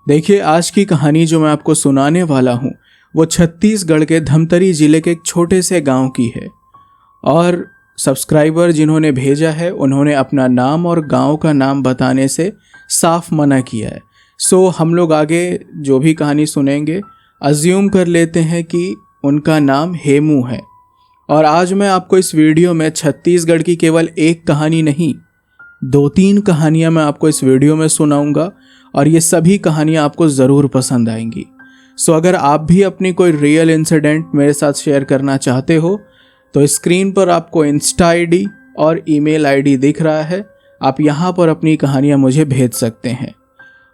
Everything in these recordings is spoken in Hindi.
देखिए, आज की कहानी जो मैं आपको सुनाने वाला हूँ वो छत्तीसगढ़ के धमतरी जिले के एक छोटे से गांव की है। और सब्सक्राइबर जिन्होंने भेजा है उन्होंने अपना नाम और गांव का नाम बताने से साफ मना किया है। सो हम लोग आगे जो भी कहानी सुनेंगे अज्यूम कर लेते हैं कि उनका नाम हेमू है। और आज मैं आपको इस वीडियो में छत्तीसगढ़ की केवल एक कहानी नहीं, 2-3 कहानियां मैं आपको इस वीडियो में सुनाऊंगा और ये सभी कहानियां आपको ज़रूर पसंद आएंगी। सो अगर आप भी अपनी कोई रियल इंसिडेंट मेरे साथ शेयर करना चाहते हो तो स्क्रीन पर आपको इंस्टा आईडी और ईमेल आईडी दिख रहा है। आप यहाँ पर अपनी कहानियाँ मुझे भेज सकते हैं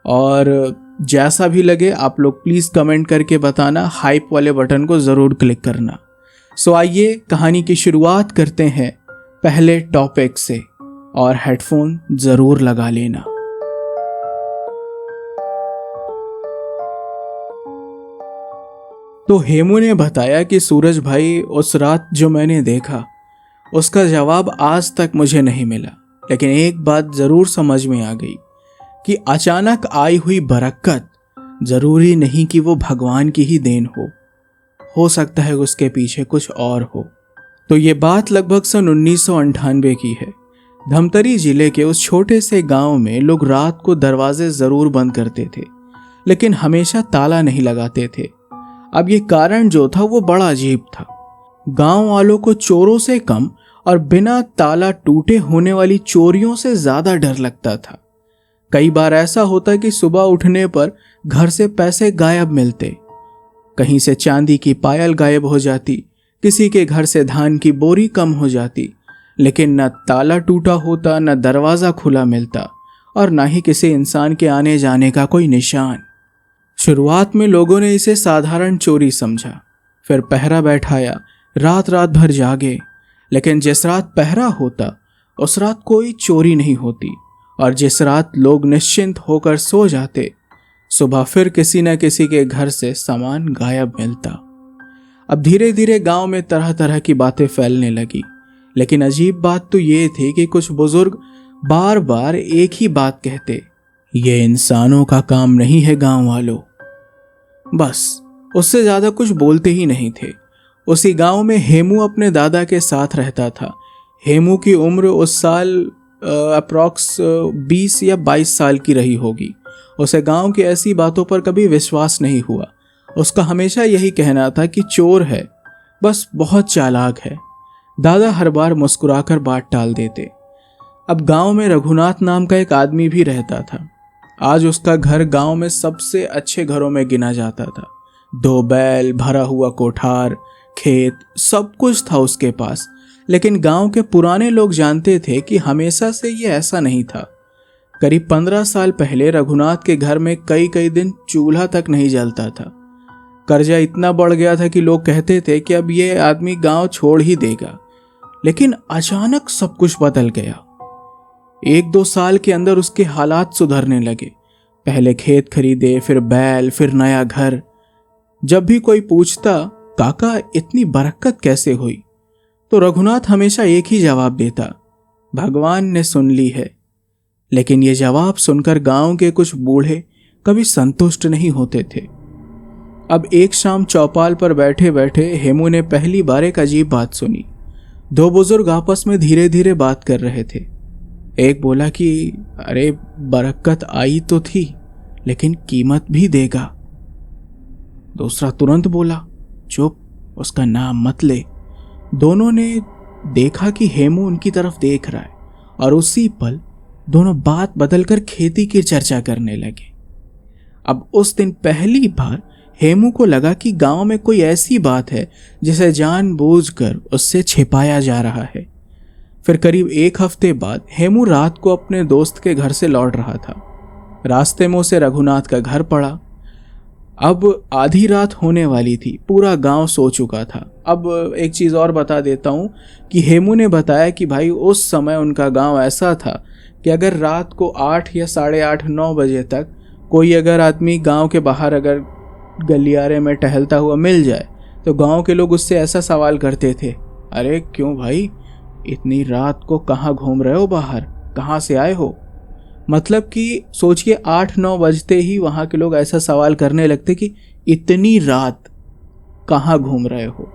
और जैसा भी लगे आप लोग प्लीज़ कमेंट करके बताना, हाइप वाले बटन को ज़रूर क्लिक करना। सो आइए कहानी की शुरुआत करते हैं पहले टॉपिक से और हेडफोन ज़रूर लगा लेना। तो हेमू ने बताया कि सूरज भाई, उस रात जो मैंने देखा उसका जवाब आज तक मुझे नहीं मिला, लेकिन एक बात ज़रूर समझ में आ गई कि अचानक आई हुई बरकत ज़रूरी नहीं कि वो भगवान की ही देन हो सकता है उसके पीछे कुछ और हो। तो ये बात लगभग सन 1998 की है। धमतरी जिले के उस छोटे से गांव में लोग रात को दरवाजे ज़रूर बंद करते थे, लेकिन हमेशा ताला नहीं लगाते थे। अब ये कारण जो था वो बड़ा अजीब था। गांव वालों को चोरों से कम और बिना ताला टूटे होने वाली चोरियों से ज्यादा डर लगता था। कई बार ऐसा होता कि सुबह उठने पर घर से पैसे गायब मिलते, कहीं से चांदी की पायल गायब हो जाती, किसी के घर से धान की बोरी कम हो जाती, लेकिन न ताला टूटा होता, न दरवाजा खुला मिलता और न ही किसी इंसान के आने जाने का कोई निशान। शुरुआत में लोगों ने इसे साधारण चोरी समझा, फिर पहरा बैठाया, रात रात भर जागे, लेकिन जिस रात पहरा होता उस रात कोई चोरी नहीं होती और जिस रात लोग निश्चिंत होकर सो जाते, सुबह फिर किसी न किसी के घर से सामान गायब मिलता। अब धीरे धीरे गांव में तरह तरह की बातें फैलने लगी, लेकिन अजीब बात तो ये थी कि कुछ बुजुर्ग बार बार एक ही बात कहते, ये इंसानों का काम नहीं है गांव वालों। बस उससे ज्यादा कुछ बोलते ही नहीं थे। उसी गांव में हेमू अपने दादा के साथ रहता था। हेमू की उम्र उस साल अप्रॉक्स 20 या 22 साल की रही होगी। उसे गांव की ऐसी बातों पर कभी विश्वास नहीं हुआ। उसका हमेशा यही कहना था कि चोर है, बस बहुत चालाक है। दादा हर बार मुस्कुराकर बात टाल देते। अब गांव में रघुनाथ नाम का एक आदमी भी रहता था। आज उसका घर गांव में सबसे अच्छे घरों में गिना जाता था। 2 बैल, भरा हुआ कोठार, खेत, सब कुछ था उसके पास। लेकिन गांव के पुराने लोग जानते थे कि हमेशा से ये ऐसा नहीं था। करीब 15 साल पहले रघुनाथ के घर में कई दिन चूल्हा तक नहीं जलता था। कर्जा इतना बढ़ गया था कि लोग कहते थे कि अब ये आदमी गांव छोड़ ही देगा। लेकिन अचानक सब कुछ बदल गया। 1-2 साल के अंदर उसके हालात सुधरने लगे। पहले खेत खरीदे, फिर बैल, फिर नया घर। जब भी कोई पूछता, काका इतनी बरकत कैसे हुई, तो रघुनाथ हमेशा एक ही जवाब देता, भगवान ने सुन ली है। लेकिन ये जवाब सुनकर गांव के कुछ बूढ़े कभी संतुष्ट नहीं होते थे। अब एक शाम चौपाल पर बैठे बैठे हेमू ने पहली बार एक अजीब बात सुनी। 2 बुजुर्ग आपस में धीरे धीरे बात कर रहे थे। एक बोला कि अरे बरकत आई तो थी, लेकिन कीमत भी देगा। दूसरा तुरंत बोला, चुप, उसका नाम मत ले। दोनों ने देखा कि हेमू उनकी तरफ देख रहा है और उसी पल दोनों बात बदलकर खेती की चर्चा करने लगे। अब उस दिन पहली बार हेमू को लगा कि गांव में कोई ऐसी बात है जिसे जानबूझकर उससे छिपाया जा रहा है। फिर करीब 1 हफ्ते बाद हेमू रात को अपने दोस्त के घर से लौट रहा था। रास्ते में उसे रघुनाथ का घर पड़ा। अब आधी रात होने वाली थी, पूरा गांव सो चुका था। अब एक चीज़ और बता देता हूँ कि हेमू ने बताया कि भाई उस समय उनका गांव ऐसा था कि अगर रात को 8 या 8:30-9 बजे तक कोई अगर आदमी गांव के बाहर अगर गलियारे में टहलता हुआ मिल जाए तो गांव के लोग उससे ऐसा सवाल करते थे, अरे क्यों भाई, इतनी रात को कहाँ घूम रहे हो बाहर, कहाँ से आए हो? मतलब कि सोचिए 8-9 बजते ही वहाँ के लोग ऐसा सवाल करने लगते कि इतनी रात कहाँ घूम रहे हो।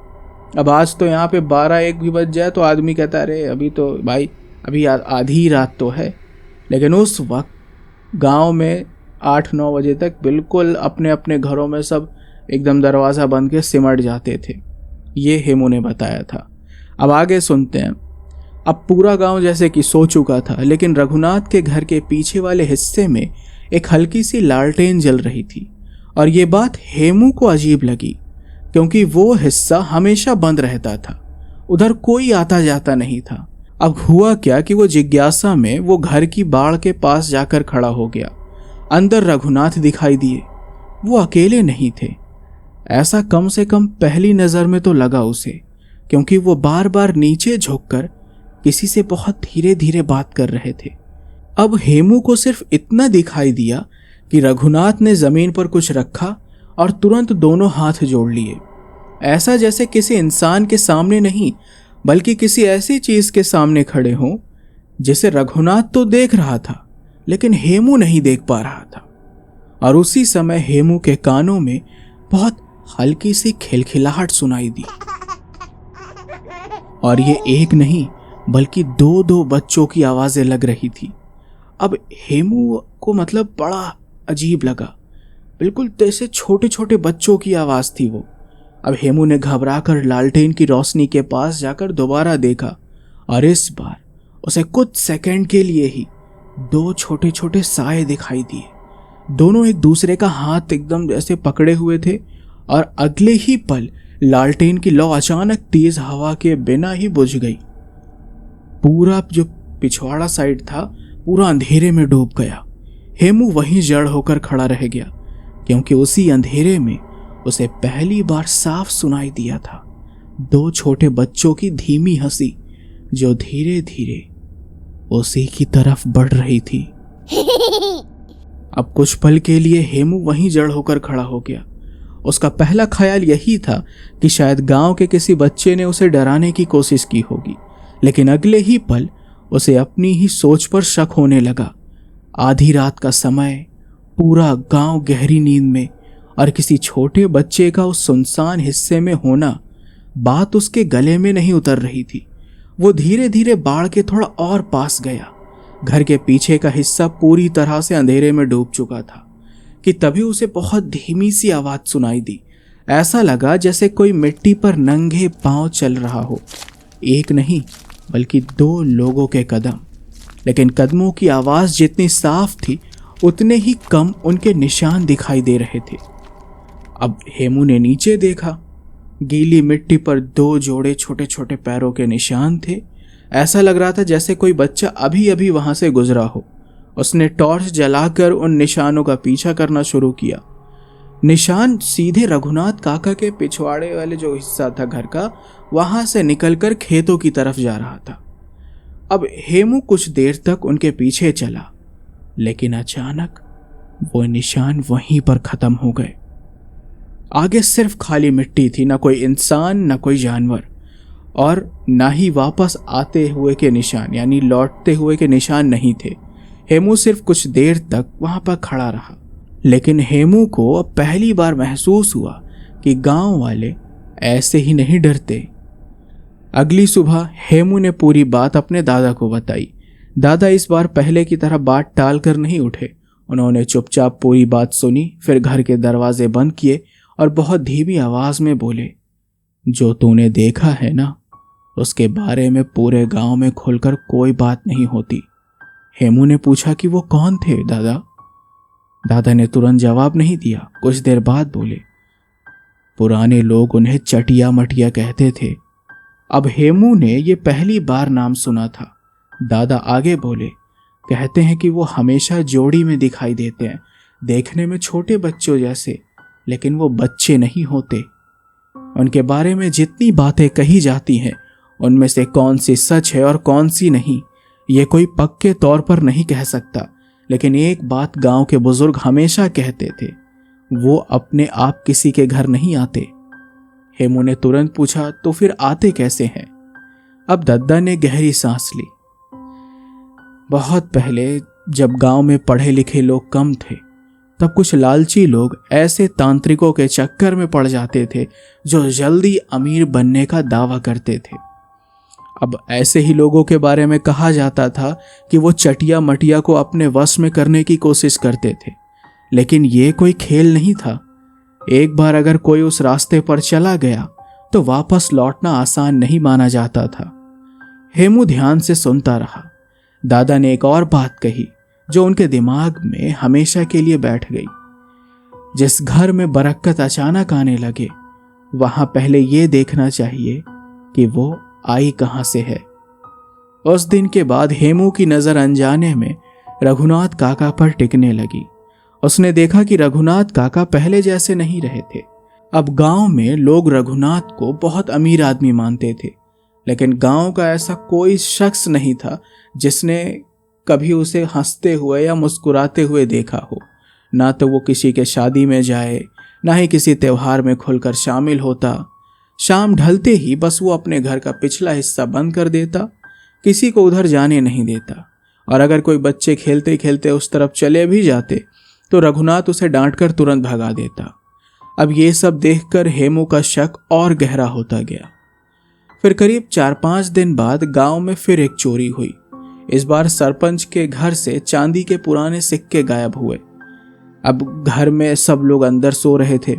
अब आज तो यहाँ पे 12-1 भी बज जाए तो आदमी कहता है अरे अभी तो भाई अभी आधी रात तो है। लेकिन उस वक्त गांव में 8-9 बजे तक बिल्कुल अपने अपने घरों में सब एकदम दरवाज़ा बंद के सिमट जाते थे। ये हेमू ने बताया था। अब आगे सुनते हैं। अब पूरा गांव जैसे कि सो चुका था, लेकिन रघुनाथ के घर के पीछे वाले हिस्से में एक हल्की सी लालटेन जल रही थी। और ये बात हेमू को अजीब लगी क्योंकि वो हिस्सा हमेशा बंद रहता था, उधर कोई आता जाता नहीं था। अब हुआ क्या कि वो जिज्ञासा में वो घर की बाड़ के पास जाकर खड़ा हो गया। अंदर रघुनाथ दिखाई दिए। वो अकेले नहीं थे, ऐसा कम से कम पहली नज़र में तो लगा उसे, क्योंकि वो बार बार नीचे झुककर किसी से बहुत धीरे धीरे बात कर रहे थे। अब हेमू को सिर्फ इतना दिखाई दिया कि रघुनाथ ने जमीन पर कुछ रखा और तुरंत दोनों हाथ जोड़ लिए, ऐसा जैसे किसी इंसान के सामने नहीं बल्कि किसी ऐसी चीज के सामने खड़े हों जिसे रघुनाथ तो देख रहा था लेकिन हेमू नहीं देख पा रहा था। और उसी समय हेमू के कानों में बहुत हल्की सी खिलखिलाहट सुनाई दी, और ये एक नहीं बल्कि दो बच्चों की आवाजें लग रही थी। अब हेमू को मतलब बड़ा अजीब लगा, बिल्कुल जैसे छोटे छोटे बच्चों की आवाज थी वो। अब हेमू ने घबराकर लालटेन की रोशनी के पास जाकर दोबारा देखा, और इस बार उसे कुछ सेकंड के लिए ही दो छोटे छोटे साए दिखाई दिए। दोनों एक दूसरे का हाथ एकदम जैसे पकड़े हुए थे, और अगले ही पल लालटेन की लौ अचानक तेज हवा के बिना ही बुझ गई। पूरा जो पिछवाड़ा साइड था पूरा अंधेरे में डूब गया। हेमू वहीं जड़ होकर खड़ा रह गया, क्योंकि उसी अंधेरे में उसे पहली बार साफ सुनाई दिया था दो छोटे बच्चों की धीमी हंसी, जो धीरे धीरे उसी की तरफ बढ़ रही थी। अब कुछ पल के लिए हेमू वहीं जड़ होकर खड़ा हो गया। उसका पहला ख्याल यही था कि शायद गांव के किसी बच्चे ने उसे डराने की कोशिश की होगी, लेकिन अगले ही पल उसे अपनी ही सोच पर शक होने लगा। आधी रात का समय, पूरा गांव गहरी नींद में, और किसी छोटे बच्चे का उस सुनसान हिस्से में होना, बात उसके गले में नहीं उतर रही थी। वो धीरे धीरे बाढ़ के थोड़ा और पास गया। घर के पीछे का हिस्सा पूरी तरह से अंधेरे में डूब चुका था कि तभी उसे बहुत धीमी सी आवाज सुनाई दी। ऐसा लगा जैसे कोई मिट्टी पर नंगे पांव चल रहा हो। एक नहीं बल्कि दो लोगों के कदम, लेकिन कदमों की आवाज जितनी साफ थी उतने ही कम उनके निशान दिखाई दे रहे थे। अब हेमू ने नीचे देखा। गीली मिट्टी पर दो जोड़े छोटे छोटे पैरों के निशान थे। ऐसा लग रहा था जैसे कोई बच्चा अभी अभी वहां से गुजरा हो। उसने टॉर्च जलाकर उन निशानों का पीछा करना शुरू किया। निशान सीधे रघुनाथ काका के पिछवाड़े वाले जो हिस्सा था घर का, वहां से निकलकर खेतों की तरफ जा रहा था। अब हेमू कुछ देर तक उनके पीछे चला, लेकिन अचानक वो निशान वहीं पर खत्म हो गए। आगे सिर्फ खाली मिट्टी थी, ना कोई इंसान ना कोई जानवर, और ना ही वापस आते हुए के निशान यानी लौटते हुए के निशान नहीं थे। हेमू सिर्फ कुछ देर तक वहां पर खड़ा रहा, लेकिन हेमू को अब पहली बार महसूस हुआ कि गांव वाले ऐसे ही नहीं डरते। अगली सुबह हेमू ने पूरी बात अपने दादा को बताई। दादा इस बार पहले की तरह बात टाल कर नहीं उठे। उन्होंने चुपचाप पूरी बात सुनी, फिर घर के दरवाजे बंद किए और बहुत धीमी आवाज में बोले, जो तूने देखा है ना, उसके बारे में पूरे गांव में खुलकर कोई बात नहीं होती। हेमू ने पूछा कि वो कौन थे दादा? दादा ने तुरंत जवाब नहीं दिया। कुछ देर बाद बोले, पुराने लोग उन्हें चटिया मटिया कहते थे। अब हेमू ने ये पहली बार नाम सुना था। दादा आगे बोले, कहते हैं कि वो हमेशा जोड़ी में दिखाई देते हैं, देखने में छोटे बच्चों जैसे, लेकिन वो बच्चे नहीं होते। उनके बारे में जितनी बातें कही जाती हैं उनमें से कौन सी सच है और कौन सी नहीं, ये कोई पक्के तौर पर नहीं कह सकता। लेकिन एक बात गांव के बुजुर्ग हमेशा कहते थे, वो अपने आप किसी के घर नहीं आते। हेमू ने तुरंत पूछा, तो फिर आते कैसे हैं? अब दद्दा ने गहरी सांस ली। बहुत पहले जब गांव में पढ़े लिखे लोग कम थे, तब कुछ लालची लोग ऐसे तांत्रिकों के चक्कर में पड़ जाते थे जो जल्दी अमीर बनने का दावा करते थे। अब ऐसे ही लोगों के बारे में कहा जाता था कि वो चटिया मटिया को अपने वश में करने की कोशिश करते थे, लेकिन ये कोई खेल नहीं था। एक बार अगर कोई उस रास्ते पर चला गया तो वापस लौटना आसान नहीं माना जाता था। हेमू ध्यान से सुनता रहा। दादा ने एक और बात कही जो उनके दिमाग में हमेशा के लिए बैठ गई। जिस घर में बरकत अचानक आने लगे, वहां पहले ये देखना चाहिए कि वो आई कहां से है। उस दिन के बाद हेमू की नजर अनजाने में रघुनाथ काका पर टिकने लगी। उसने देखा कि रघुनाथ काका पहले जैसे नहीं रहे थे। अब गांव में लोग रघुनाथ को बहुत अमीर आदमी मानते थे, लेकिन गांव का ऐसा कोई शख्स नहीं था जिसने कभी उसे हंसते हुए या मुस्कुराते हुए देखा हो। ना तो वो किसी के शादी में जाए, ना ही किसी त्योहार में खुलकर शामिल होता। शाम ढलते ही बस वो अपने घर का पिछला हिस्सा बंद कर देता, किसी को उधर जाने नहीं देता। और अगर कोई बच्चे खेलते खेलते उस तरफ चले भी जाते तो रघुनाथ उसे डांटकर तुरंत भगा देता। अब ये सब देखकर हेमू का शक और गहरा होता गया। फिर करीब 4-5 दिन बाद गांव में फिर एक चोरी हुई। इस बार सरपंच के घर से चांदी के पुराने सिक्के गायब हुए। अब घर में सब लोग अंदर सो रहे थे।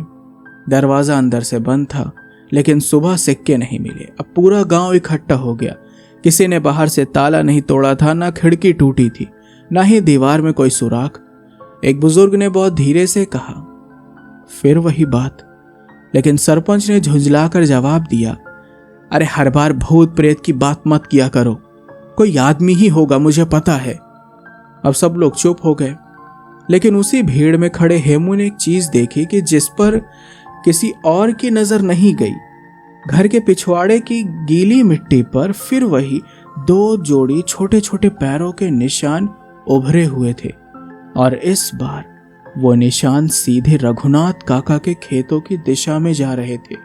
दरवाजा अंदर से बंद था, लेकिन सुबह सिक्के नहीं मिले। अब पूरा गांव इकट्ठा हो गया। किसी ने बाहर से ताला नहीं तोड़ा था, ना खिड़की टूटी थी, ना ही दीवार में कोई सुराख। एक बुजुर्ग ने बहुत धीरे से कहा, फिर वही बात। लेकिन सरपंच ने झुंझलाकर जवाब दिया, अरे हर बार भूत प्रेत की बात मत किया करो, कोई आदमी ही होगा, मुझे पता है। अब सब लोग चुप हो गए। लेकिन उसी भीड़ में खड़े हेमू ने एक चीज देखी कि जिस पर किसी और की नजर नहीं गई। घर के पिछवाड़े की गीली मिट्टी पर फिर वही 2 जोड़ी छोटे छोटे पैरों के निशान उभरे हुए थे, और इस बार वो निशान सीधे रघुनाथ काका के खेतों की दिशा में जा रहे थे।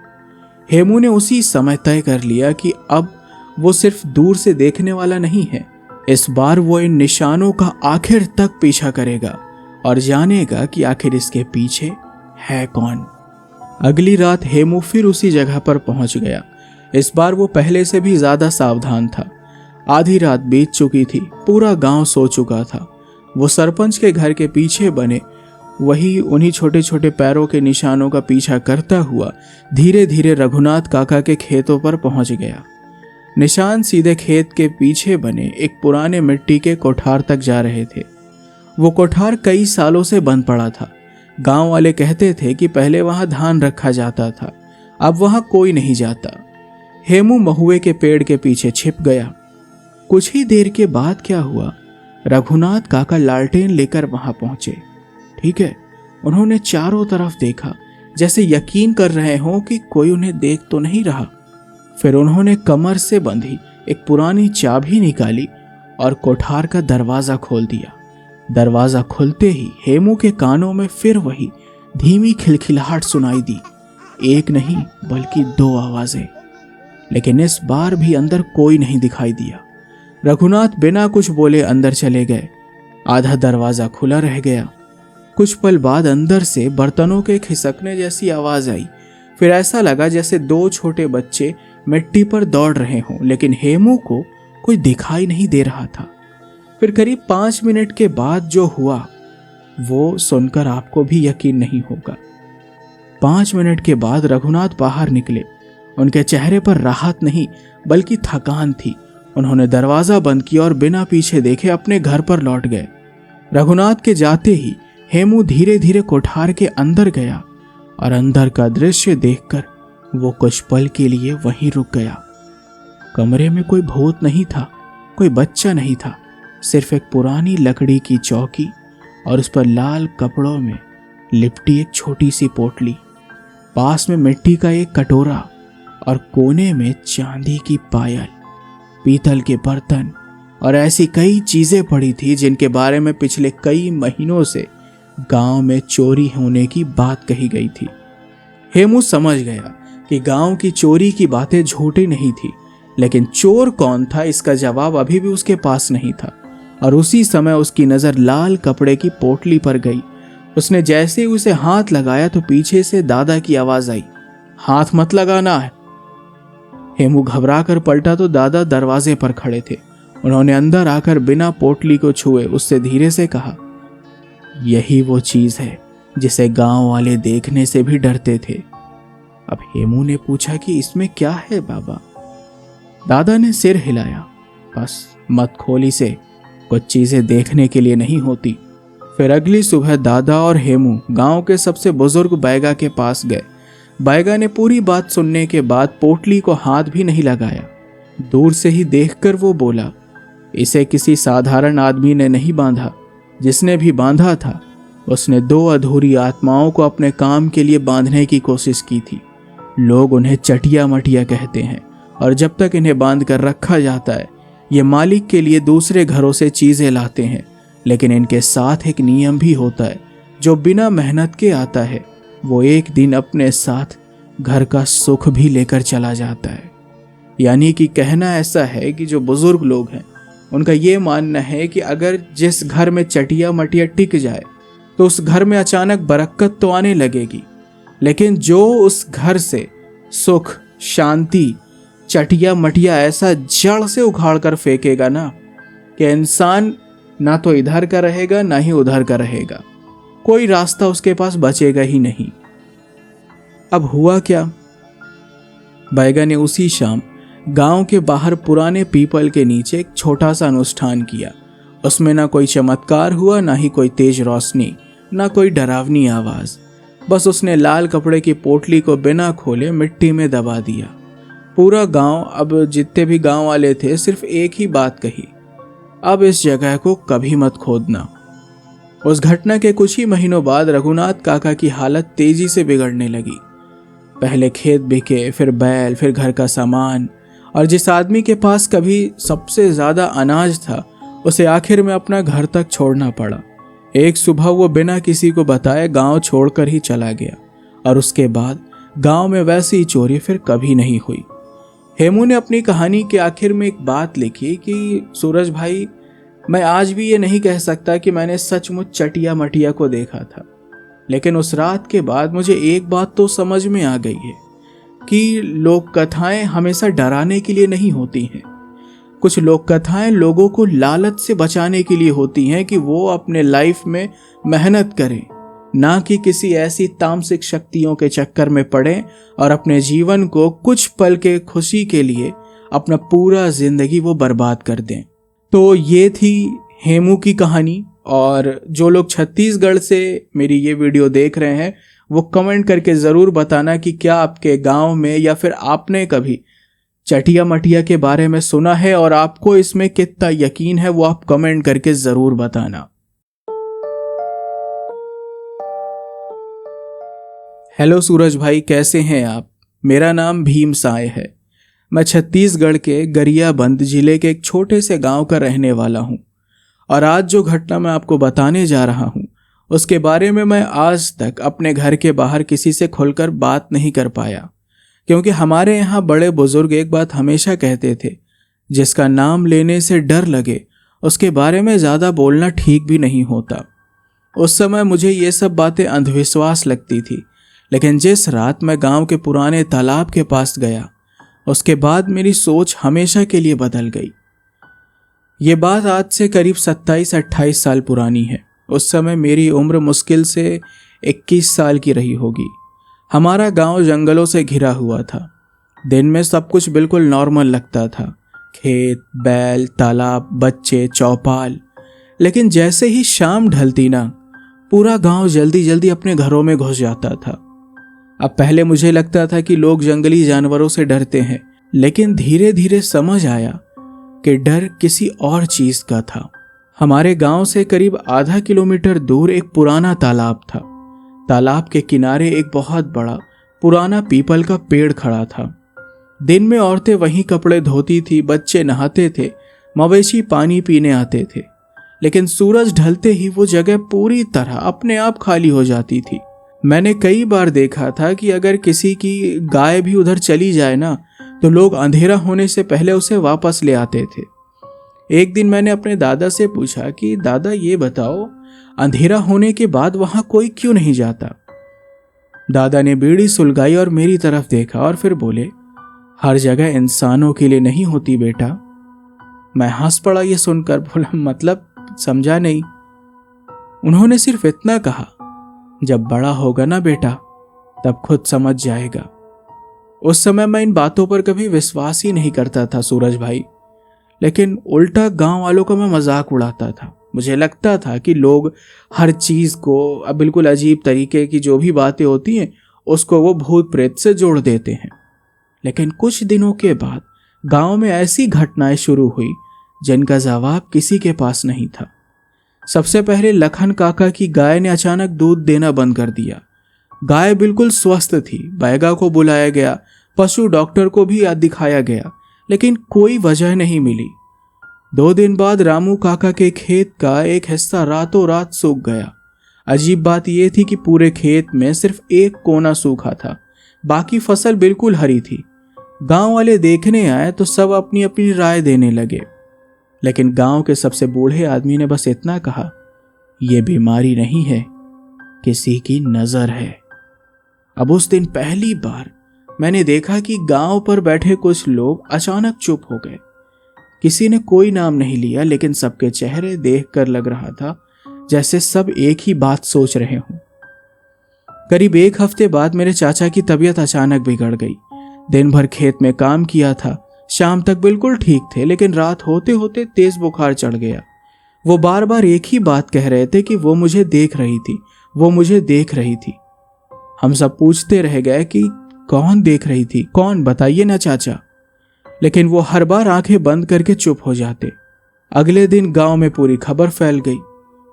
हेमू ने उसी समय तय कर लिया कि अब वो सिर्फ दूर से देखने वाला नहीं है। इस बार वो इन निशानों का आखिर तक पीछा करेगा और जानेगा कि आखिर इसके पीछे है कौन। अगली रात हेमू फिर उसी जगह पर पहुंच गया। इस बार वो पहले से भी ज्यादा सावधान था। आधी रात बीत चुकी थी, पूरा गांव सो चुका था। वो सरपंच के घर के पीछे बने वही उन्हीं छोटे छोटे पैरों के निशानों का पीछा करता हुआ धीरे धीरे रघुनाथ काका के खेतों पर पहुंच गया। निशान सीधे खेत के पीछे बने एक पुराने मिट्टी के कोठार तक जा रहे थे। वो कोठार कई सालों से बंद पड़ा था। गांव वाले कहते थे कि पहले वहां धान रखा जाता था, अब वहां कोई नहीं जाता। हेमू महुए के पेड़ के पीछे छिप गया। कुछ ही देर के बाद क्या हुआ, रघुनाथ काका लालटेन लेकर वहां पहुंचे। ठीक है, उन्होंने चारों तरफ देखा, जैसे यकीन कर रहे हों कि कोई उन्हें देख तो नहीं रहा। फिर उन्होंने कमर से बंधी एक पुरानी चाबी निकाली और कोठार का दरवाजा खोल दिया। दरवाजा खुलते ही हेमू के कानों में फिर वही धीमी खिलखिलाहट सुनाई दी। एक नहीं बल्कि 2 आवाजें। लेकिन इस बार भी अंदर कोई नहीं दिखाई दिया। रघुनाथ बिना कुछ बोले अंदर चले गए। आधा दरवाजा खुला रह गया। कुछ पल बाद अंदर से बर्तनों के खिसकने जैसी आवाज आई। फिर ऐसा लगा जैसे 2 छोटे बच्चे मिट्टी पर दौड़ रहे हों, लेकिन हेमू को कोई दिखाई नहीं दे रहा था। फिर करीब 5 मिनट के बाद जो हुआ वो सुनकर आपको भी यकीन नहीं होगा। 5 मिनट के बाद रघुनाथ बाहर निकले। उनके चेहरे पर राहत नहीं बल्कि थकान थी। उन्होंने दरवाजा बंद किया और बिना पीछे देखे अपने घर पर लौट गए। रघुनाथ के जाते ही हेमू धीरे धीरे कोठार के अंदर गया और अंदर का दृश्य देखकर वो कुछ पल के लिए वहीं रुक गया। कमरे में कोई भूत नहीं था, कोई बच्चा नहीं था, सिर्फ एक पुरानी लकड़ी की चौकी और उस पर लाल कपड़ों में लिपटी एक छोटी सी पोटली। पास में मिट्टी का एक कटोरा और कोने में चांदी की पायल, पीतल के बर्तन और ऐसी कई चीजें पड़ी थी जिनके बारे में पिछले कई महीनों से गांव में चोरी होने की बात कही गई थी। हेमू समझ गया कि गांव की चोरी की बातें झूठी नहीं थी, लेकिन चोर कौन था इसका जवाब अभी भी उसके पास नहीं था। और उसी समय उसकी नज़र लाल कपड़े की पोटली पर गई। उसने जैसे ही उसे हाथ लगाया तो पीछे से दादा की आवाज आई, हाथ मत लगाना है। हेमू घबरा कर पलटा तो दादा दरवाजे पर खड़े थे। उन्होंने अंदर आकर बिना पोटली को छुए उससे धीरे से कहा, यही वो चीज है जिसे गांव वाले देखने से भी डरते थे। अब हेमू ने पूछा कि इसमें क्या है बाबा? दादा ने सिर हिलाया, बस मत खोली से, कुछ चीजें देखने के लिए नहीं होती। फिर अगली सुबह दादा और हेमू गांव के सबसे बुजुर्ग बैगा के पास गए। बैगा ने पूरी बात सुनने के बाद पोटली को हाथ भी नहीं लगाया। दूर से ही देखकर वो बोला, इसे किसी साधारण आदमी ने नहीं बांधा। जिसने भी बांधा था उसने 2 अधूरी आत्माओं को अपने काम के लिए बांधने की कोशिश की थी। लोग उन्हें चटिया मटिया कहते हैं और जब तक इन्हें बांध कर रखा जाता है ये मालिक के लिए दूसरे घरों से चीजें लाते हैं। लेकिन इनके साथ एक नियम भी होता है, जो बिना मेहनत के आता है वो एक दिन अपने साथ घर का सुख भी लेकर चला जाता है। यानी कि कहना ऐसा है कि जो बुजुर्ग लोग हैं उनका ये मानना है कि अगर जिस घर में चटिया मटिया टिक जाए तो उस घर में अचानक बरकत तो आने लगेगी, लेकिन जो उस घर से सुख शांति चटिया मटिया ऐसा जड़ से उखाड़ कर फेंकेगा ना कि इंसान ना तो इधर का रहेगा ना ही उधर का रहेगा, कोई रास्ता उसके पास बचेगा ही नहीं। अब हुआ क्या? बैगा ने उसी शाम गांव के बाहर पुराने पीपल के नीचे एक छोटा सा अनुष्ठान किया। उसमें ना कोई चमत्कार हुआ, ना ही कोई तेज रोशनी, ना कोई डरावनी आवाज। बस उसने लाल कपड़े की पोटली को बिना खोले मिट्टी में दबा दिया। पूरा गांव, अब जितने भी गांव वाले थे, सिर्फ एक ही बात कही, अब इस जगह को कभी मत खोदना। उस घटना के कुछ ही महीनों बाद रघुनाथ काका की हालत तेजी से बिगड़ने लगी। पहले खेत बिके, फिर बैल, फिर घर का सामान, और जिस आदमी के पास कभी सबसे ज्यादा अनाज था उसे आखिर में अपना घर तक छोड़ना पड़ा। एक सुबह वो बिना किसी को बताए गांव छोड़कर ही चला गया और उसके बाद गांव में वैसी चोरी फिर कभी नहीं हुई। हेमू ने अपनी कहानी के आखिर में एक बात लिखी कि सूरज भाई, मैं आज भी ये नहीं कह सकता कि मैंने सचमुच चटिया मटिया को देखा था, लेकिन उस रात के बाद मुझे एक बात तो समझ में आ गई है कि लोक कथाएं हमेशा डराने के लिए नहीं होती हैं। कुछ लोक कथाएं लोगों को लालच से बचाने के लिए होती हैं कि वो अपने लाइफ में मेहनत करें, ना कि किसी ऐसी तामसिक शक्तियों के चक्कर में पड़ें और अपने जीवन को कुछ पल के खुशी के लिए अपना पूरा जिंदगी वो बर्बाद कर दें। तो ये थी हेमू की कहानी। और जो लोग छत्तीसगढ़ से मेरी ये वीडियो देख रहे हैं वो कमेंट करके ज़रूर बताना कि क्या आपके गांव में या फिर आपने कभी चटिया मटिया के बारे में सुना है और आपको इसमें कितना यकीन है, वो आप कमेंट करके ज़रूर बताना। हेलो सूरज भाई, कैसे हैं आप? मेरा नाम भीम साय है। मैं छत्तीसगढ़ के गरियाबंद जिले के एक छोटे से गांव का रहने वाला हूं और आज जो घटना मैं आपको बताने जा रहा हूं उसके बारे में मैं आज तक अपने घर के बाहर किसी से खुलकर बात नहीं कर पाया, क्योंकि हमारे यहाँ बड़े बुजुर्ग एक बात हमेशा कहते थे, जिसका नाम लेने से डर लगे उसके बारे में ज़्यादा बोलना ठीक भी नहीं होता। उस समय मुझे ये सब बातें अंधविश्वास लगती थी, लेकिन जिस रात मैं गांव के पुराने तालाब के पास गया उसके बाद मेरी सोच हमेशा के लिए बदल गई। ये बात आज से करीब 27-28 साल पुरानी है। उस समय मेरी उम्र मुश्किल से 21 साल की रही होगी। हमारा गांव जंगलों से घिरा हुआ था। दिन में सब कुछ बिल्कुल नॉर्मल लगता था, खेत, बैल, तालाब, बच्चे, चौपाल। लेकिन जैसे ही शाम ढलती ना, पूरा गांव जल्दी जल्दी अपने घरों में घुस जाता था। अब पहले मुझे लगता था कि लोग जंगली जानवरों से डरते हैं, लेकिन धीरे धीरे समझ आया कि डर किसी और चीज का था। हमारे गांव से करीब आधा किलोमीटर दूर एक पुराना तालाब था। तालाब के किनारे एक बहुत बड़ा पुराना पीपल का पेड़ खड़ा था। दिन में औरतें वहीं कपड़े धोती थी, बच्चे नहाते थे, मवेशी पानी पीने आते थे। लेकिन सूरज ढलते ही वो जगह पूरी तरह अपने आप खाली हो जाती थी। मैंने कई बार देखा था कि अगर किसी की गाय भी उधर चली जाए ना, तो लोग अंधेरा होने से पहले उसे वापस ले आते थे। एक दिन मैंने अपने दादा से पूछा कि दादा ये बताओ, अंधेरा होने के बाद वहां कोई क्यों नहीं जाता? दादा ने बीड़ी सुलगाई और मेरी तरफ देखा और फिर बोले, हर जगह इंसानों के लिए नहीं होती बेटा। मैं हंस पड़ा ये सुनकर, बोला मतलब समझा नहीं। उन्होंने सिर्फ इतना कहा, जब बड़ा होगा ना बेटा तब खुद समझ जाएगा। उस समय मैं इन बातों पर कभी विश्वास ही नहीं करता था सूरज भाई, लेकिन उल्टा गांव वालों का मैं मजाक उड़ाता था। मुझे लगता था कि लोग हर चीज को अब बिल्कुल अजीब तरीके की जो भी बातें होती हैं उसको वो भूत प्रेत से जोड़ देते हैं। लेकिन कुछ दिनों के बाद गांव में ऐसी घटनाएं शुरू हुई जिनका जवाब किसी के पास नहीं था। सबसे पहले लखन काका की गाय ने अचानक दूध देना बंद कर दिया। गाय बिल्कुल स्वस्थ थी। बैगा को बुलाया गया, पशु डॉक्टर को भी दिखाया गया, लेकिन कोई वजह नहीं मिली। 2 दिन बाद रामू काका के खेत का एक हिस्सा रातों रात सूख गया। अजीब बात यह थी कि पूरे खेत में सिर्फ एक कोना सूखा था, बाकी फसल बिल्कुल हरी थी। गांव वाले देखने आए तो सब अपनी अपनी राय देने लगे, लेकिन गांव के सबसे बूढ़े आदमी ने बस इतना कहा, यह बीमारी नहीं है, किसी की नजर है। अब उस दिन पहली बार मैंने देखा कि गांव पर बैठे कुछ लोग अचानक चुप हो गए। किसी ने कोई नाम नहीं लिया, लेकिन सबके चेहरे देखकर लग रहा था जैसे सब एक ही बात सोच रहे हों। करीब 1 हफ्ते बाद मेरे चाचा की तबीयत अचानक बिगड़ गई। दिन भर खेत में काम किया था, शाम तक बिल्कुल ठीक थे, लेकिन रात होते होते तेज बुखार चढ़ गया। वो बार बार एक ही बात कह रहे थे कि वो मुझे देख रही थी, वो मुझे देख रही थी। हम सब पूछते रह गए कि कौन देख रही थी, कौन, बताइए ना चाचा। लेकिन वो हर बार आंखें बंद करके चुप हो जाते। अगले दिन गांव में पूरी खबर फैल गई।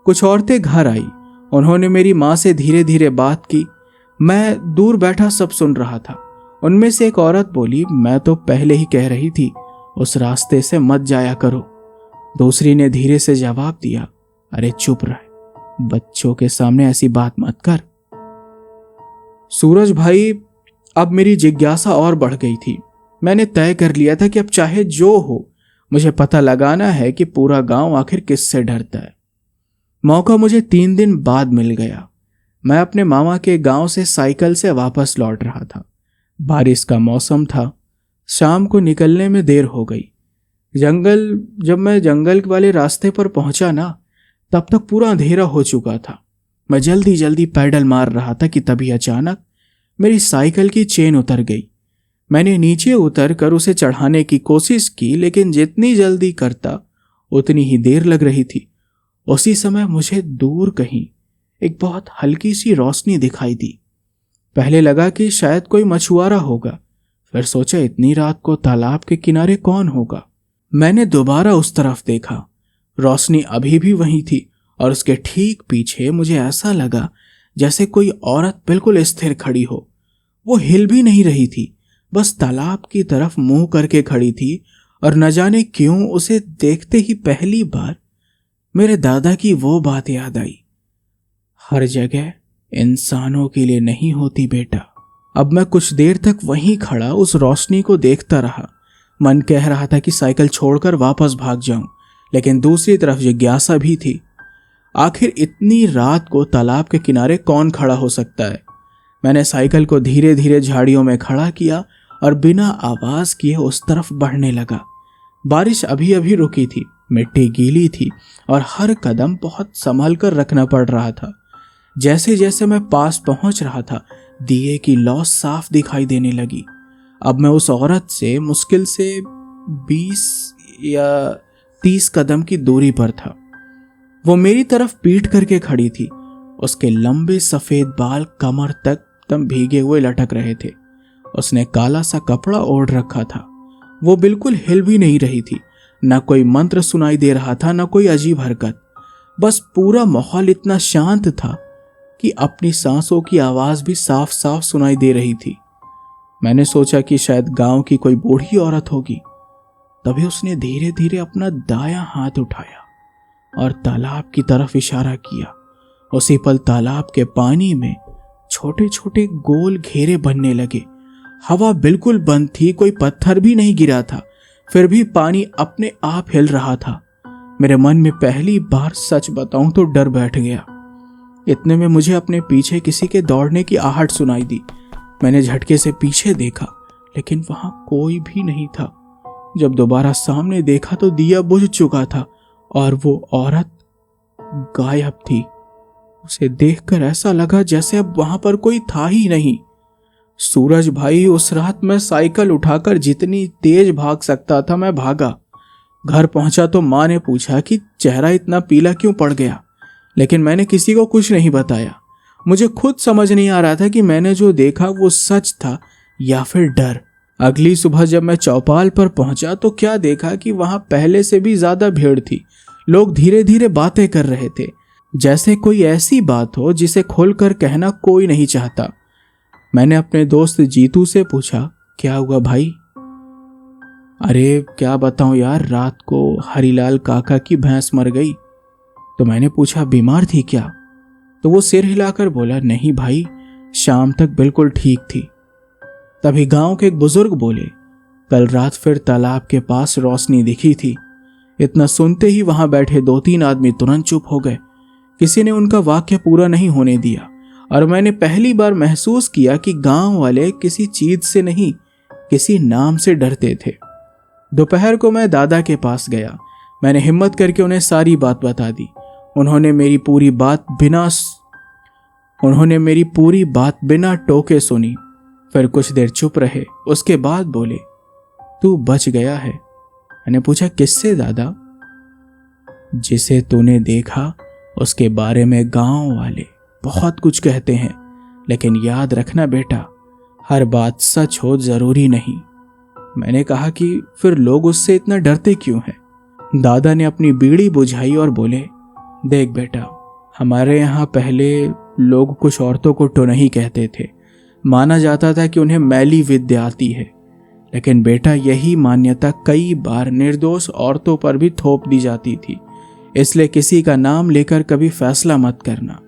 कुछ औरतें घर आई, उन्होंने मेरी माँ से धीरे धीरे बात की। मैं दूर बैठा सब सुन रहा था। उनमें से एक औरत बोली, मैं तो पहले ही कह रही थी उस रास्ते से मत जाया करो। दूसरी ने धीरे से जवाब दिया, अरे चुप रह, बच्चों के सामने ऐसी बात मत कर। सूरज भाई, अब मेरी जिज्ञासा और बढ़ गई थी। मैंने तय कर लिया था कि अब चाहे जो हो मुझे पता लगाना है कि पूरा गांव आखिर किससे डरता है। मौका मुझे 3 दिन बाद मिल गया। मैं अपने मामा के गांव से साइकिल से वापस लौट रहा था। बारिश का मौसम था। शाम को निकलने में देर हो गई। जब मैं जंगल वाले रास्ते पर पहुंचा ना, तब तक पूरा अंधेरा हो चुका था। मैं जल्दी जल्दी पैडल मार रहा था कि तभी अचानक मेरी साइकिल की चेन उतर गई। मैंने नीचे उतर कर उसे चढ़ाने की कोशिश की, लेकिन जितनी जल्दी करता उतनी ही देर लग रही थी। उसी समय मुझे दूर कहीं एक बहुत हल्की सी रोशनी दिखाई दी। पहले लगा कि शायद कोई मछुआरा होगा, फिर सोचा इतनी रात को तालाब के किनारे कौन होगा। मैंने दोबारा उस तरफ देखा। रोशनी अभी भी वहीं थी और उसके ठीक पीछे मुझे ऐसा लगा जैसे कोई औरत बिल्कुल स्थिर खड़ी हो। वो हिल भी नहीं रही थी, बस तालाब की तरफ मुंह करके खड़ी थी। और न जाने क्यों उसे देखते ही पहली बार मेरे दादा की वो बात याद आई, हर जगह इंसानों के लिए नहीं होती बेटा। अब मैं कुछ देर तक वहीं खड़ा उस रोशनी को देखता रहा। मन कह रहा था कि साइकिल छोड़कर वापस भाग जाऊं, लेकिन दूसरी तरफ जिज्ञासा भी थी। आखिर इतनी रात को तालाब के किनारे कौन खड़ा हो सकता है। मैंने साइकिल को धीरे धीरे झाड़ियों में खड़ा किया और बिना आवाज किए उस तरफ बढ़ने लगा। बारिश अभी अभी रुकी थी, मिट्टी गीली थी और हर कदम बहुत संभल कर रखना पड़ रहा था। जैसे जैसे मैं पास पहुंच रहा था, दिए की लौ साफ दिखाई देने लगी। अब मैं उस औरत से मुश्किल से 20 या 30 कदम की दूरी पर था। वो मेरी तरफ पीठ करके खड़ी थी। उसके लंबे सफेद बाल कमर तक दम भीगे हुए लटक रहे थे। उसने काला सा कपड़ा ओढ़ रखा था। वो बिल्कुल हिल भी नहीं रही थी। न कोई मंत्र सुनाई दे रहा था, न कोई अजीब हरकत। बस पूरा माहौल इतना शांत था कि अपनी सांसों की आवाज भी साफ साफ सुनाई दे रही थी। मैंने सोचा कि शायद गांव की कोई बूढ़ी औरत होगी। तभी उसने धीरे धीरे अपना दायां हाथ उठाया और तालाब की तरफ इशारा किया। उसी पल तालाब के पानी में छोटे छोटे गोल घेरे बनने लगे। हवा बिल्कुल बंद थी, कोई पत्थर भी नहीं गिरा था, फिर भी पानी अपने आप हिल रहा था। मेरे मन में पहली बार सच बताऊं तो डर बैठ गया। इतने में मुझे अपने पीछे किसी के दौड़ने की आहट सुनाई दी। मैंने झटके से पीछे देखा, लेकिन वहां कोई भी नहीं था। जब दोबारा सामने देखा तो दिया बुझ चुका था और वो औरत गायब थी। उसे देखकर ऐसा लगा जैसे अब वहां पर कोई था ही नहीं। सूरज भाई, उस रात मैं साइकिल उठाकर जितनी तेज भाग सकता था मैं भागा। घर पहुंचा तो माँ ने पूछा कि चेहरा इतना पीला क्यों पड़ गया, लेकिन मैंने किसी को कुछ नहीं बताया। मुझे खुद समझ नहीं आ रहा था कि मैंने जो देखा वो सच था या फिर डर। अगली सुबह जब मैं चौपाल पर पहुंचा तो क्या देखा कि वहां पहले से भी ज्यादा भीड़ थी। लोग धीरे धीरे बातें कर रहे थे, जैसे कोई ऐसी बात हो जिसे खोलकर कहना कोई नहीं चाहता। मैंने अपने दोस्त जीतू से पूछा, क्या हुआ भाई? अरे क्या बताऊं यार, रात को हरीलाल काका की भैंस मर गई। तो मैंने पूछा, बीमार थी क्या? तो वो सिर हिलाकर बोला, नहीं भाई, शाम तक बिल्कुल ठीक थी। तभी गांव के एक बुजुर्ग बोले, कल रात फिर तालाब के पास रोशनी दिखी थी। इतना सुनते ही वहां बैठे 2-3 आदमी तुरंत चुप हो गए। किसी ने उनका वाक्य पूरा नहीं होने दिया और मैंने पहली बार महसूस किया कि गांव वाले किसी चीज से नहीं, किसी नाम से डरते थे। दोपहर को मैं दादा के पास गया। मैंने हिम्मत करके उन्हें सारी बात बता दी। उन्होंने मेरी पूरी बात बिना टोके सुनी। फिर कुछ देर चुप रहे, उसके बाद बोले, तू बच गया है। मैंने पूछा, किससे दादा? जिसे तूने देखा उसके बारे में गांव वाले बहुत कुछ कहते हैं, लेकिन याद रखना बेटा, हर बात सच हो जरूरी नहीं। मैंने कहा कि फिर लोग उससे इतना डरते क्यों हैं? दादा ने अपनी बीड़ी बुझाई और बोले, देख बेटा, हमारे यहाँ पहले लोग कुछ औरतों को टोनही कहते थे। माना जाता था कि उन्हें मैली विद्या आती है, लेकिन बेटा यही मान्यता कई बार निर्दोष औरतों पर भी थोप दी जाती थी। इसलिए किसी का नाम लेकर कभी फैसला मत करना।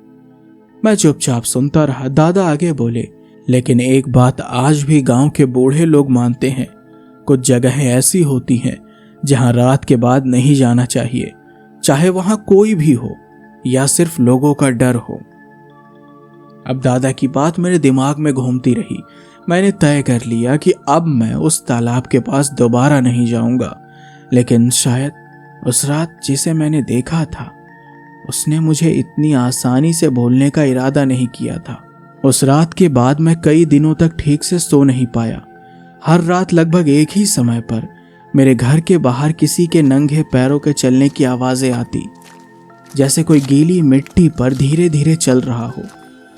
मैं चुपचाप सुनता रहा। दादा आगे बोले, लेकिन एक बात आज भी गांव के बूढ़े लोग मानते हैं, कुछ जगहें ऐसी होती हैं जहां रात के बाद नहीं जाना चाहिए, चाहे वहां कोई भी हो या सिर्फ लोगों का डर हो। अब दादा की बात मेरे दिमाग में घूमती रही। मैंने तय कर लिया कि अब मैं उस तालाब के पास दोबारा नहीं जाऊंगा। लेकिन शायद उस रात जिसे मैंने देखा था, उसने मुझे इतनी आसानी से भूलने का इरादा नहीं किया था। उस रात के बाद मैं कई दिनों तक ठीक से सो नहीं पाया। हर रात लगभग एक ही समय पर मेरे घर के बाहर किसी के नंगे पैरों के चलने की आवाजें आती, जैसे कोई गीली मिट्टी पर धीरे धीरे चल रहा हो।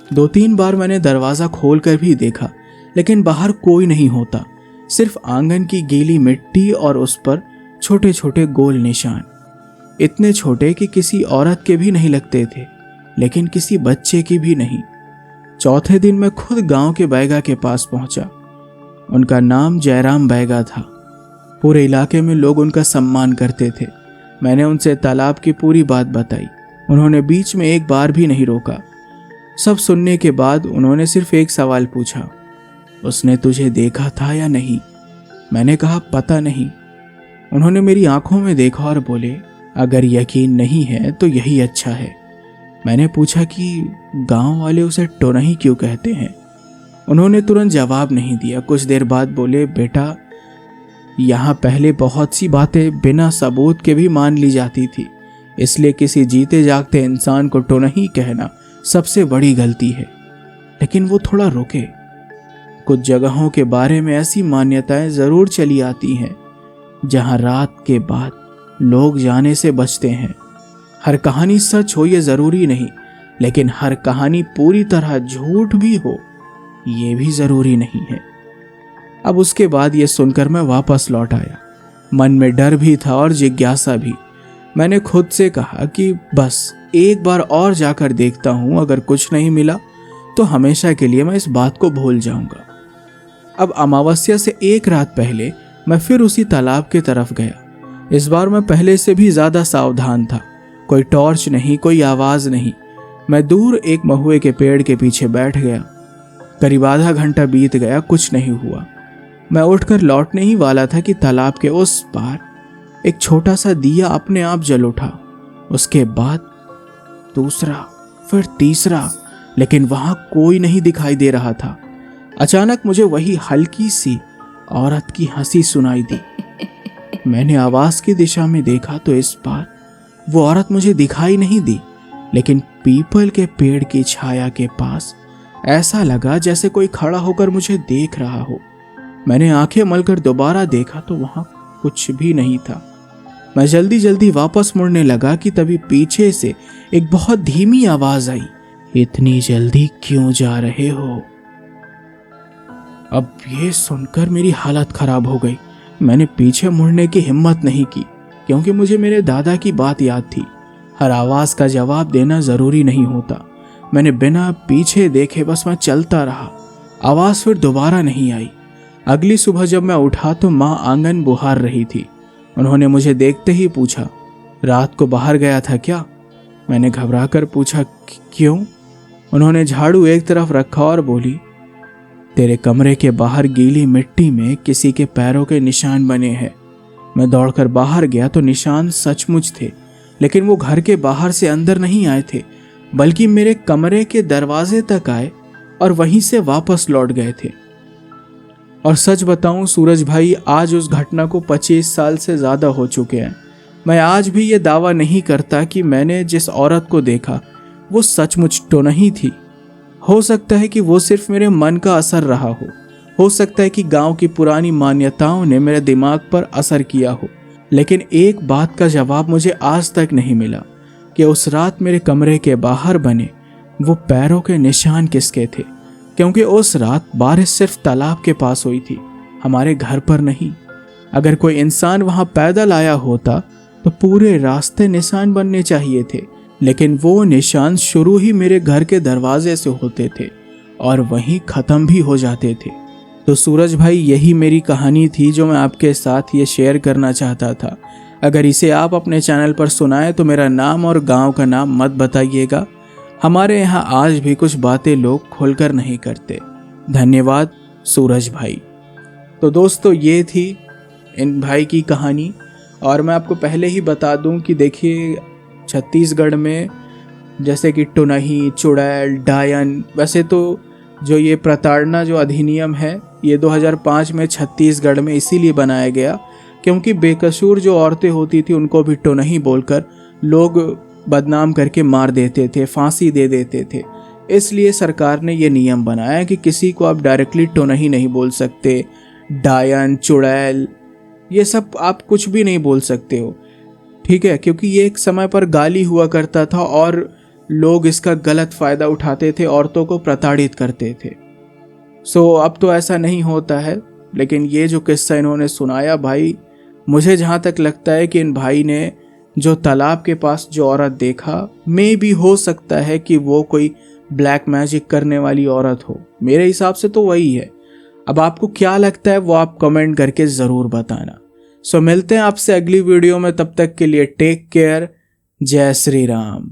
2-3 बार मैंने दरवाजा खोलकर भी देखा, लेकिन बाहर कोई नहीं होता, सिर्फ आंगन की गीली मिट्टी और उस पर छोटे छोटे गोल निशान। इतने छोटे कि किसी औरत के भी नहीं लगते थे, लेकिन किसी बच्चे की भी नहीं। चौथे दिन मैं खुद गांव के बैगा के पास पहुंचा। उनका नाम जयराम बैगा था। पूरे इलाके में लोग उनका सम्मान करते थे। मैंने उनसे तालाब की पूरी बात बताई। उन्होंने बीच में एक बार भी नहीं रोका। सब सुनने के बाद उन्होंने सिर्फ एक सवाल पूछा, उसने तुझे देखा था या नहीं? मैंने कहा, पता नहीं। उन्होंने मेरी आंखों में देखा और बोले, अगर यकीन नहीं है तो यही अच्छा है। मैंने पूछा कि गांव वाले उसे टोनही क्यों कहते हैं? उन्होंने तुरंत जवाब नहीं दिया। कुछ देर बाद बोले, बेटा, यहाँ पहले बहुत सी बातें बिना सबूत के भी मान ली जाती थी, इसलिए किसी जीते जागते इंसान को टोनही कहना सबसे बड़ी गलती है। लेकिन वो थोड़ा रुके। कुछ जगहों के बारे में ऐसी मान्यताएं जरूर चली आती हैं जहां रात के बाद लोग जाने से बचते हैं। हर कहानी सच हो ये जरूरी नहीं, लेकिन हर कहानी पूरी तरह झूठ भी हो ये भी जरूरी नहीं है। अब उसके बाद ये सुनकर मैं वापस लौट आया। मन में डर भी था और जिज्ञासा भी। मैंने खुद से कहा कि बस एक बार और जाकर देखता हूं, अगर कुछ नहीं मिला तो हमेशा के लिए मैं इस बात को भूल जाऊंगा। अब अमावस्या से एक रात पहले मैं फिर उसी तालाब की तरफ गया। इस बार मैं पहले से भी ज्यादा सावधान था। कोई टॉर्च नहीं, कोई आवाज नहीं। मैं दूर एक महुए के पेड़ के पीछे बैठ गया। करीब आधा घंटा बीत गया, कुछ नहीं हुआ। मैं उठकर लौटने ही वाला था कि तालाब के उस पार एक छोटा सा दिया अपने आप जल उठा। उसके बाद दूसरा, फिर तीसरा, लेकिन वहां कोई नहीं दिखाई दे रहा था। अचानक मुझे वही हल्की सी औरत की हंसी सुनाई दी। मैंने आवाज की दिशा में देखा तो इस बार वो औरत मुझे दिखाई नहीं दी, लेकिन पीपल के पेड़ की छाया के पास ऐसा लगा जैसे कोई खड़ा होकर मुझे देख रहा हो। मैंने आंखें मलकर दोबारा देखा तो वहां कुछ भी नहीं था। मैं जल्दी जल्दी वापस मुड़ने लगा कि तभी पीछे से एक बहुत धीमी आवाज आई, इतनी जल्दी क्यों जा रहे हो? अब ये सुनकर मेरी हालत खराब हो गई। मैंने पीछे मुड़ने की हिम्मत नहीं की, क्योंकि मुझे मेरे दादा की बात याद थी, हर आवाज का जवाब देना जरूरी नहीं होता। मैंने बिना पीछे देखे बस मैं चलता रहा। आवाज फिर दोबारा नहीं आई। अगली सुबह जब मैं उठा तो माँ आंगन बुहार रही थी। उन्होंने मुझे देखते ही पूछा, रात को बाहर गया था क्या? मैंने घबरा कर पूछा, क्यों? उन्होंने झाड़ू एक तरफ रखा और बोली, तेरे कमरे के बाहर गीली मिट्टी में किसी के पैरों के निशान बने हैं। मैं दौड़कर बाहर गया तो निशान सचमुच थे, लेकिन वो घर के बाहर से अंदर नहीं आए थे, बल्कि मेरे कमरे के दरवाजे तक आए और वहीं से वापस लौट गए थे। और सच बताऊं सूरज भाई, आज उस घटना को 25 साल से ज्यादा हो चुके हैं। मैं आज भी ये दावा नहीं करता कि मैंने जिस औरत को देखा वो सचमुच टोनही थी। हो सकता है कि वो सिर्फ मेरे मन का असर रहा हो सकता है कि गांव की पुरानी मान्यताओं ने मेरे दिमाग पर असर किया हो, लेकिन एक बात का जवाब मुझे आज तक नहीं मिला कि उस रात मेरे कमरे के बाहर बने वो पैरों के निशान किसके थे। क्योंकि उस रात बारिश सिर्फ तालाब के पास हुई थी, हमारे घर पर नहीं। अगर कोई इंसान वहां पैदल आया होता तो पूरे रास्ते निशान बनने चाहिए थे, लेकिन वो निशान शुरू ही मेरे घर के दरवाजे से होते थे और वहीं खत्म भी हो जाते थे। तो सूरज भाई, यही मेरी कहानी थी जो मैं आपके साथ ये शेयर करना चाहता था। अगर इसे आप अपने चैनल पर सुनाए तो मेरा नाम और गांव का नाम मत बताइएगा। हमारे यहाँ आज भी कुछ बातें लोग खुलकर नहीं करते। धन्यवाद सूरज भाई। तो दोस्तों, ये थी इन भाई की कहानी। और मैं आपको पहले ही बता दूं कि देखिए, छत्तीसगढ़ में जैसे कि टुनही, चुड़ैल, डायन, वैसे तो जो ये प्रताड़ना जो अधिनियम है ये 2005 में छत्तीसगढ़ में इसीलिए बनाया गया क्योंकि बेकसूर जो औरतें होती थी उनको भी टुनही बोलकर लोग बदनाम करके मार देते थे, फांसी दे देते थे। इसलिए सरकार ने ये नियम बनाया कि किसी को आप डायरेक्टली टुनही नहीं बोल सकते। डायन, चुड़ैल, ये सब आप कुछ भी नहीं बोल सकते हो, ठीक है? क्योंकि ये एक समय पर गाली हुआ करता था और लोग इसका गलत फायदा उठाते थे, औरतों को प्रताड़ित करते थे। अब तो ऐसा नहीं होता है। लेकिन ये जो किस्सा इन्होंने सुनाया भाई, मुझे जहाँ तक लगता है कि इन भाई ने जो तालाब के पास जो औरत देखा, मे भी हो सकता है कि वो कोई ब्लैक मैजिक करने वाली औरत हो। मेरे हिसाब से तो वही है। अब आपको क्या लगता है वो आप कमेंट करके ज़रूर बताना। मिलते हैं आपसे अगली वीडियो में, तब तक के लिए टेक केयर। जय श्री राम।